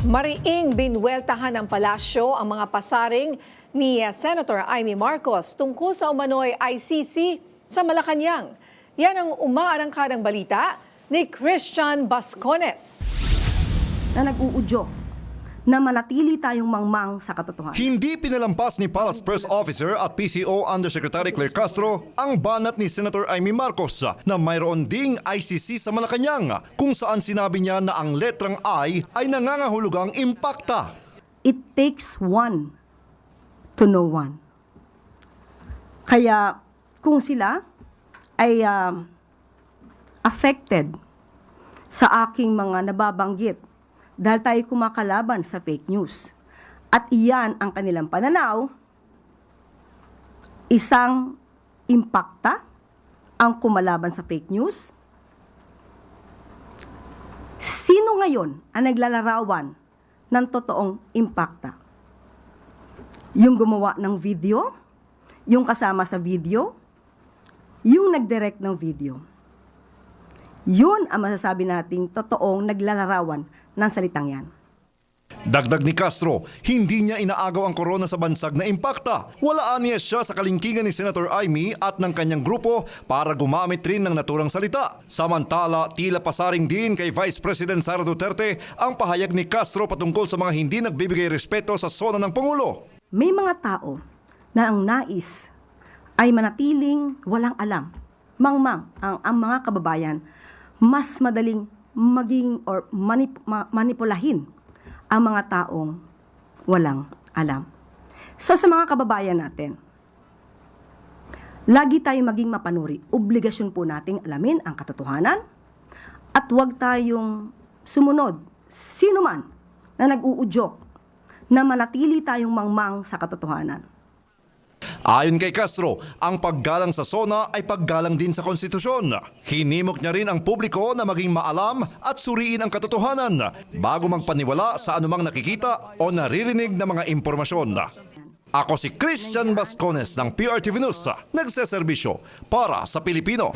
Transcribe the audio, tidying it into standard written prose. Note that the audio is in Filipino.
Mariing binweltahan ng palasyo ang mga pasaring ni Senator Amy Marcos tungkol sa umano'y ICC sa Malacanang. Yan ang umaarangkadang balita ni Christian Bascones. Na nag-uudyok na manatili tayong mangmang sa katotohanan. Hindi pinalampas ni Palace Press Officer at PCO Undersecretary Claire Castro ang banat ni Senator Amy Marcos na mayroon ding ICC sa Malacanang kung saan sinabi niya na ang letrang I ay nangangahulugang impakta. It takes one to know one. Kaya kung sila ay affected sa aking mga nababanggit dahil tayo kumakalaban sa fake news at iyan ang kanilang pananaw, isang impakta ang kumalaban sa fake news. Sino ngayon ang naglalarawan ng totoong impakta? Yung gumawa ng video, yung kasama sa video, yung nag-direct ng video. Yun ang masasabi nating totoong naglalarawan ng salitang yan. Dagdag ni Castro, hindi niya inaagaw ang korona sa bansag na impakta. Walaan niya siya sa kalingkingan ni Senator Amy at ng kanyang grupo para gumamit rin ng naturang salita. Samantala, tila pasaring din kay Vice President Sara Duterte ang pahayag ni Castro patungkol sa mga hindi nagbibigay respeto sa sona ng Pangulo. May mga tao na ang nais ay manatiling walang alam. Mangmang ang mga kababayan, mas madaling maging or manipulahin ang mga taong walang alam. So sa mga kababayan natin, lagi tayong maging mapanuri. Obligasyon po nating alamin ang katotohanan at huwag tayong sumunod sino man na nag-uudyok na manatili tayong mangmang sa katotohanan. Ayon kay Castro, ang paggalang sa SONA ay paggalang din sa konstitusyon. Hinimok niya rin ang publiko na maging maalam at suriin ang katotohanan bago magpaniwala sa anumang nakikita o naririnig na mga impormasyon. Ako si Christian Bascones ng PRTV News, nagseserbisyo para sa Pilipino.